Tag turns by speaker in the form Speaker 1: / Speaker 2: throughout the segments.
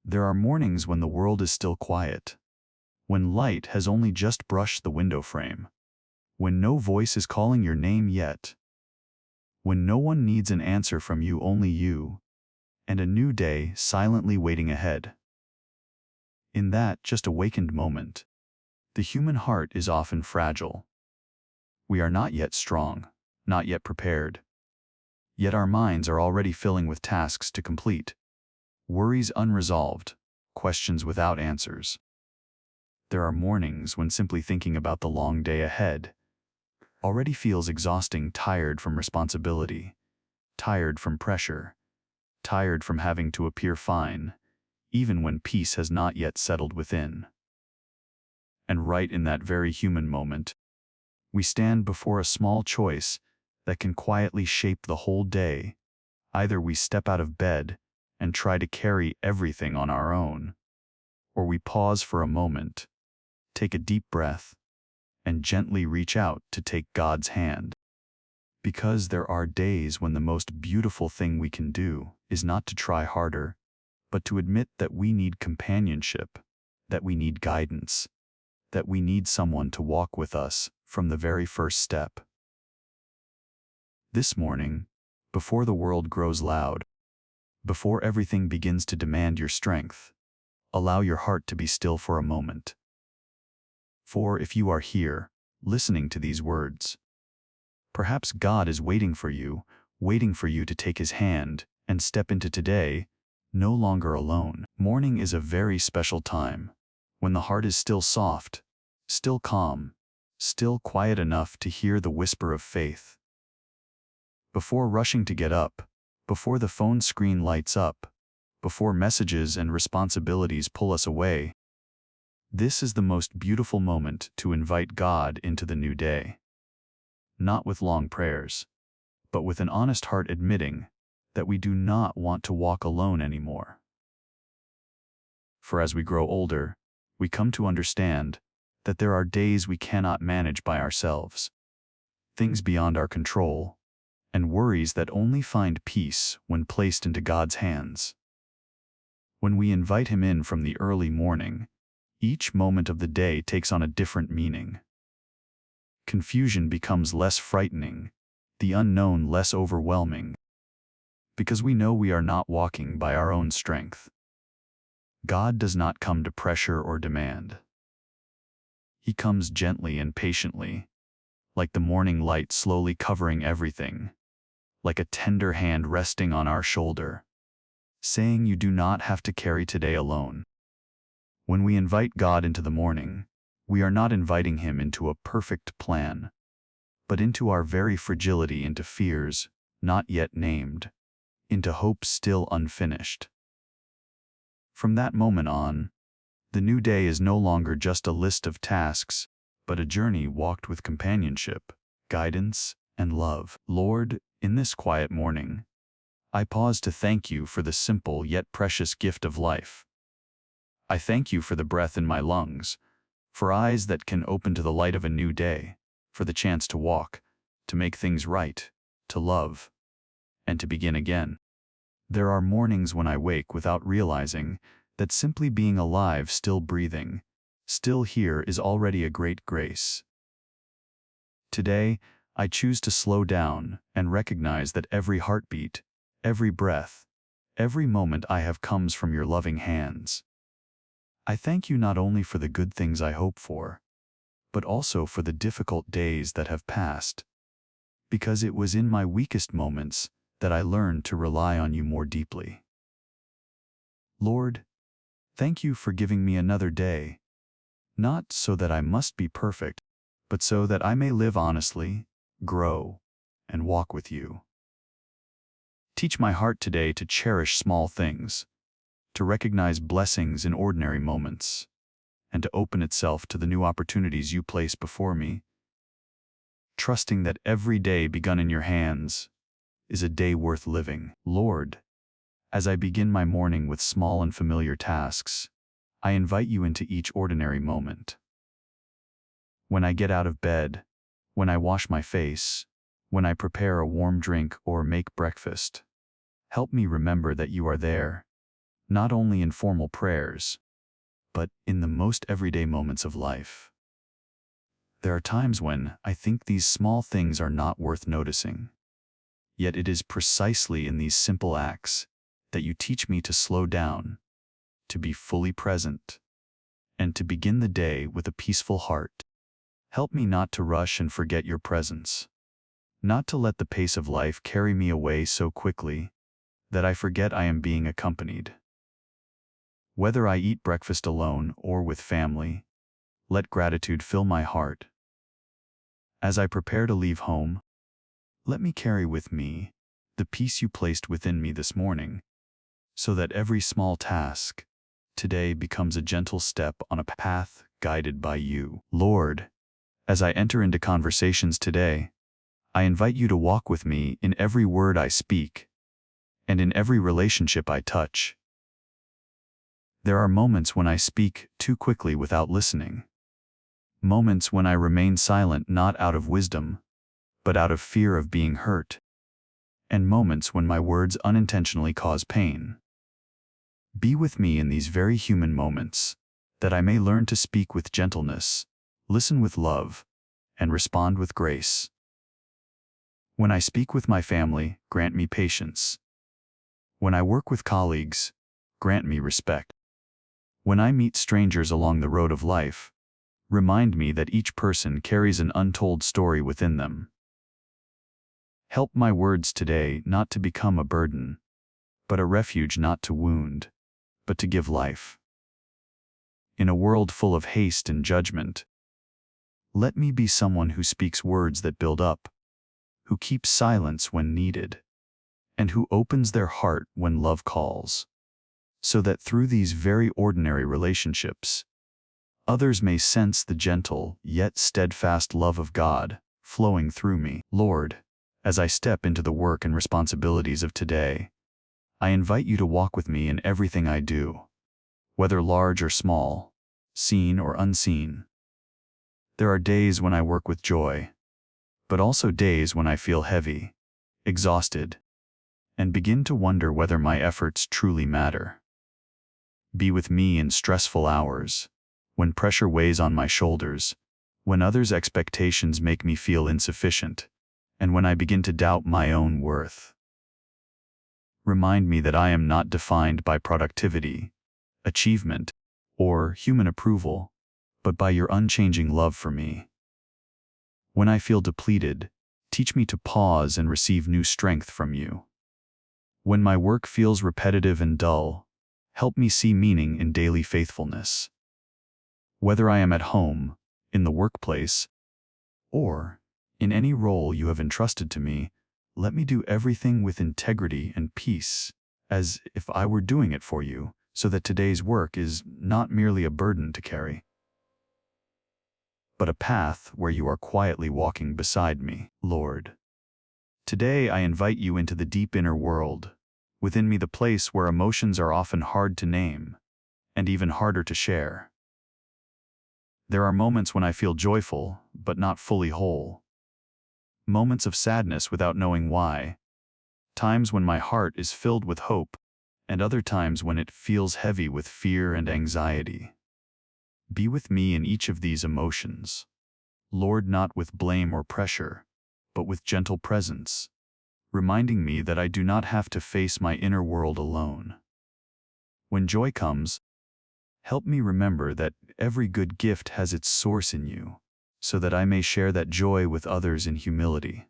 Speaker 1: There are mornings when the world is still quiet, when light has only just brushed the window frame, when no voice is calling your name yet, when no one needs an answer from you, only you, and a new day silently waiting ahead. In that just awakened moment, the human heart is often fragile. We are not yet strong, not yet prepared. Yet our minds are already filling with tasks to complete, worries unresolved, questions without answers. There are mornings when simply thinking about the long day ahead already feels exhausting, tired from responsibility, tired from pressure, tired from having to appear fine, even when peace has not yet settled within. And right in that very human moment, we stand before a small choice that can quietly shape the whole day. Either we step out of bed and try to carry everything on our own, or we pause for a moment, take a deep breath, and gently reach out to take God's hand. Because there are days when the most beautiful thing we can do is not to try harder, but to admit that we need companionship, that we need guidance, that we need someone to walk with us from the very first step. This morning, before the world grows loud, before everything begins to demand your strength, allow your heart to be still for a moment. For if you are here, listening to these words, perhaps God is waiting for you to take His hand and step into today, no longer alone. Morning is a very special time, when the heart is still soft, still calm, still quiet enough to hear the whisper of faith. Before rushing to get up, before the phone screen lights up, before messages and responsibilities pull us away, this is the most beautiful moment to invite God into the new day. Not with long prayers, but with an honest heart admitting that we do not want to walk alone anymore. For as we grow older, we come to understand that there are days we cannot manage by ourselves, things beyond our control, and worries that only find peace when placed into God's hands. When we invite Him in from the early morning, each moment of the day takes on a different meaning. Confusion becomes less frightening, the unknown less overwhelming, because we know we are not walking by our own strength. God does not come to pressure or demand. He comes gently and patiently, like the morning light slowly covering everything, like a tender hand resting on our shoulder, saying you do not have to carry today alone. When we invite God into the morning, we are not inviting Him into a perfect plan, but into our very fragility, into fears not yet named, into hopes still unfinished. From that moment on, the new day is no longer just a list of tasks, but a journey walked with companionship, guidance, and love. Lord, in this quiet morning, I pause to thank You for the simple yet precious gift of life. I thank You for the breath in my lungs, for eyes that can open to the light of a new day, for the chance to walk, to make things right, to love, and to begin again. There are mornings when I wake without realizing that simply being alive, still breathing, still here is already a great grace. Today, I choose to slow down and recognize that every heartbeat, every breath, every moment I have comes from Your loving hands. I thank You not only for the good things I hope for, but also for the difficult days that have passed, because it was in my weakest moments that I learned to rely on You more deeply. Lord, thank You for giving me another day, not so that I must be perfect, but so that I may live honestly, grow, and walk with You. Teach my heart today to cherish small things, to recognize blessings in ordinary moments, and to open itself to the new opportunities You place before me, trusting that every day begun in Your hands is a day worth living. Lord, as I begin my morning with small and familiar tasks, I invite You into each ordinary moment. When I get out of bed, when I wash my face, when I prepare a warm drink or make breakfast, help me remember that You are there, not only in formal prayers, but in the most everyday moments of life. There are times when I think these small things are not worth noticing. Yet it is precisely in these simple acts that you teach me to slow down, to be fully present, and to begin the day with a peaceful heart. Help me not to rush and forget your presence, not to let the pace of life carry me away so quickly that I forget I am being accompanied. Whether I eat breakfast alone or with family, let gratitude fill my heart. As I prepare to leave home, let me carry with me the peace you placed within me this morning, so that every small task today becomes a gentle step on a path guided by you. Lord, as I enter into conversations today, I invite you to walk with me in every word I speak and in every relationship I touch. There are moments when I speak too quickly without listening, moments when I remain silent not out of wisdom, but out of fear of being hurt, and moments when my words unintentionally cause pain. Be with me in these very human moments, that I may learn to speak with gentleness, listen with love, and respond with grace. When I speak with my family, grant me patience. When I work with colleagues, grant me respect. When I meet strangers along the road of life, remind me that each person carries an untold story within them. Help my words today not to become a burden, but a refuge not to wound, but to give life. In a world full of haste and judgment, let me be someone who speaks words that build up, who keeps silence when needed, and who opens their heart when love calls, so that through these very ordinary relationships, others may sense the gentle yet steadfast love of God flowing through me. Lord, as I step into the work and responsibilities of today, I invite you to walk with me in everything I do, whether large or small, seen or unseen. There are days when I work with joy, but also days when I feel heavy, exhausted, and begin to wonder whether my efforts truly matter. Be with me in stressful hours, when pressure weighs on my shoulders, when others' expectations make me feel insufficient, and when I begin to doubt my own worth. Remind me that I am not defined by productivity, achievement, or human approval, but by your unchanging love for me. When I feel depleted, teach me to pause and receive new strength from you. When my work feels repetitive and dull, help me see meaning in daily faithfulness. Whether I am at home, in the workplace, or in any role you have entrusted to me, let me do everything with integrity and peace, as if I were doing it for you, so that today's work is not merely a burden to carry, but a path where you are quietly walking beside me. Lord, today I invite you into the deep inner world, within me the place where emotions are often hard to name, and even harder to share. There are moments when I feel joyful, but not fully whole. Moments of sadness without knowing why. Times when my heart is filled with hope, and other times when it feels heavy with fear and anxiety. Be with me in each of these emotions, Lord, not with blame or pressure, but with gentle presence, reminding me that I do not have to face my inner world alone. When joy comes, help me remember that every good gift has its source in you, so that I may share that joy with others in humility.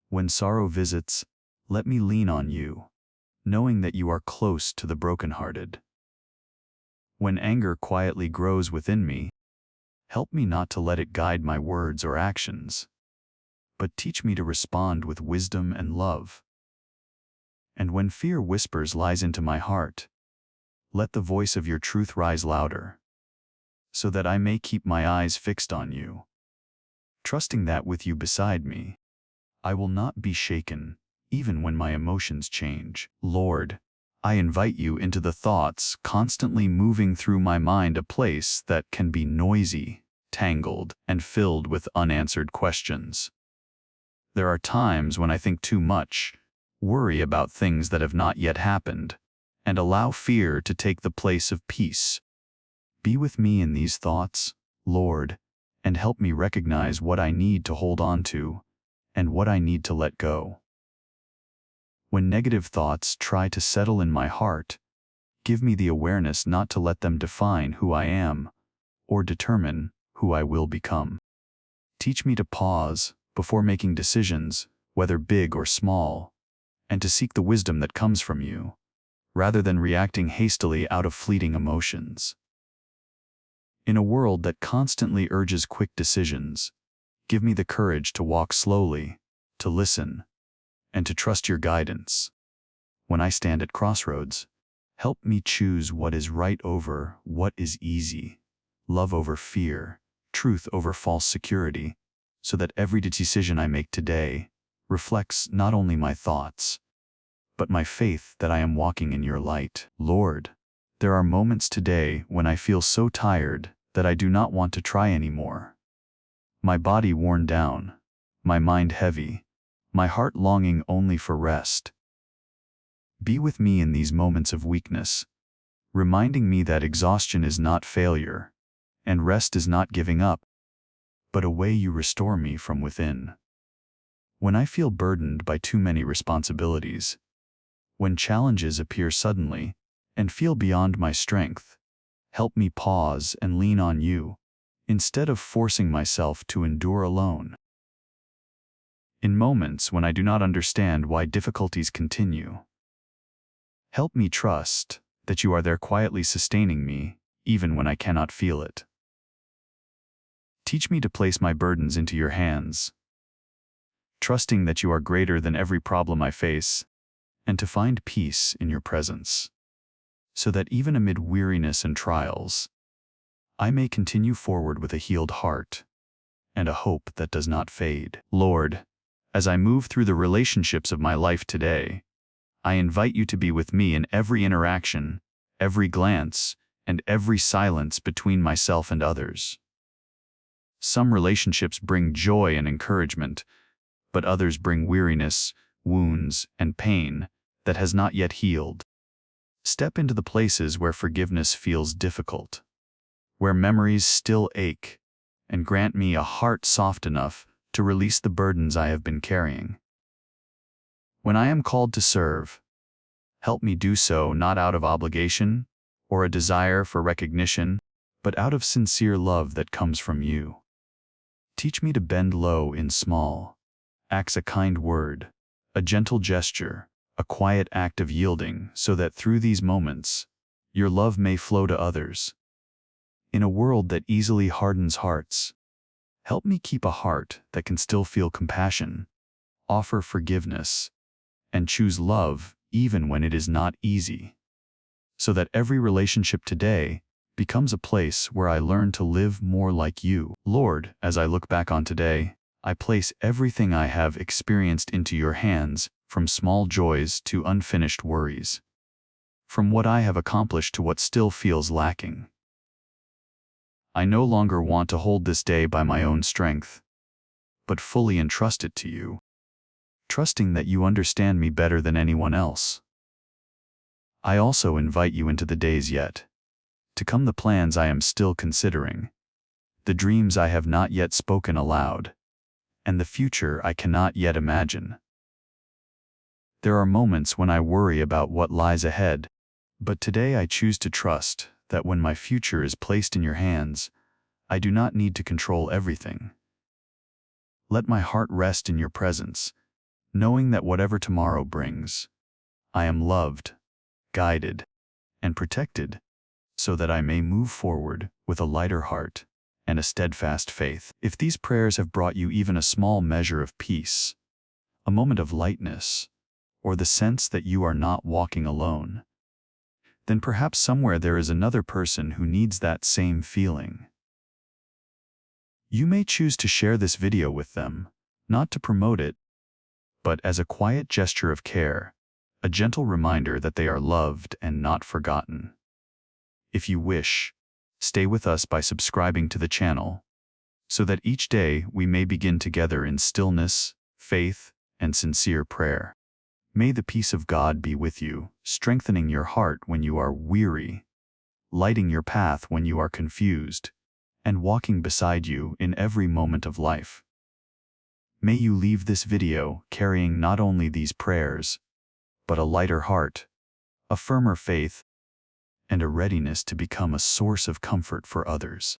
Speaker 1: When sorrow visits, let me lean on you, knowing that you are close to the brokenhearted. When anger quietly grows within me, help me not to let it guide my words or actions, but teach me to respond with wisdom and love. And when fear whispers lies into my heart, let the voice of your truth rise louder, so that I may keep my eyes fixed on you, trusting that with you beside me, I will not be shaken, even when my emotions change. Lord, I invite you into the thoughts constantly moving through my mind, a place that can be noisy, tangled, and filled with unanswered questions. There are times when I think too much, worry about things that have not yet happened, and allow fear to take the place of peace. Be with me in these thoughts, Lord, and help me recognize what I need to hold on to and what I need to let go. When negative thoughts try to settle in my heart, give me the awareness not to let them define who I am or determine who I will become. Teach me to pause before making decisions, whether big or small, and to seek the wisdom that comes from you, rather than reacting hastily out of fleeting emotions. In a world that constantly urges quick decisions, give me the courage to walk slowly, to listen, and to trust your guidance. When I stand at crossroads, help me choose what is right over what is easy, love over fear, truth over false security, so that every decision I make today reflects not only my thoughts, but my faith that I am walking in your light. Lord, there are moments today when I feel so tired that I do not want to try anymore. My body worn down, my mind heavy, my heart longing only for rest. Be with me in these moments of weakness, reminding me that exhaustion is not failure, and rest is not giving up, but a way you restore me from within. When I feel burdened by too many responsibilities, when challenges appear suddenly and feel beyond my strength, help me pause and lean on you, instead of forcing myself to endure alone. In moments when I do not understand why difficulties continue, help me trust that you are there quietly sustaining me, even when I cannot feel it. Teach me to place my burdens into your hands, trusting that you are greater than every problem I face, and to find peace in your presence, so that even amid weariness and trials, I may continue forward with a healed heart and a hope that does not fade. Lord, as I move through the relationships of my life today, I invite you to be with me in every interaction, every glance, and every silence between myself and others. Some relationships bring joy and encouragement, but others bring weariness, wounds, and pain that has not yet healed. Step into the places where forgiveness feels difficult, where memories still ache, and grant me a heart soft enough to release the burdens I have been carrying. When I am called to serve, help me do so not out of obligation or a desire for recognition, but out of sincere love that comes from you. Teach me to bend low in small acts, a kind word, a gentle gesture, a quiet act of yielding, so that through these moments, your love may flow to others. In a world that easily hardens hearts, help me keep a heart that can still feel compassion, offer forgiveness, and choose love even when it is not easy, so that every relationship today becomes a place where I learn to live more like you. Lord, as I look back on today, I place everything I have experienced into your hands, from small joys to unfinished worries, from what I have accomplished to what still feels lacking. I no longer want to hold this day by my own strength, but fully entrust it to you, trusting that you understand me better than anyone else. I also invite you into the days yet to come, the plans I am still considering, the dreams I have not yet spoken aloud, and the future I cannot yet imagine. There are moments when I worry about what lies ahead, but today I choose to trust that when my future is placed in your hands, I do not need to control everything. Let my heart rest in your presence, knowing that whatever tomorrow brings, I am loved, guided, and protected, so that I may move forward with a lighter heart and a steadfast faith. If these prayers have brought you even a small measure of peace, a moment of lightness, or the sense that you are not walking alone, then perhaps somewhere there is another person who needs that same feeling. You may choose to share this video with them, not to promote it, but as a quiet gesture of care, a gentle reminder that they are loved and not forgotten. If you wish, stay with us by subscribing to the channel, so that each day we may begin together in stillness, faith, and sincere prayer. May the peace of God be with you, strengthening your heart when you are weary, lighting your path when you are confused, and walking beside you in every moment of life. May you leave this video carrying not only these prayers, but a lighter heart, a firmer faith, and a readiness to become a source of comfort for others.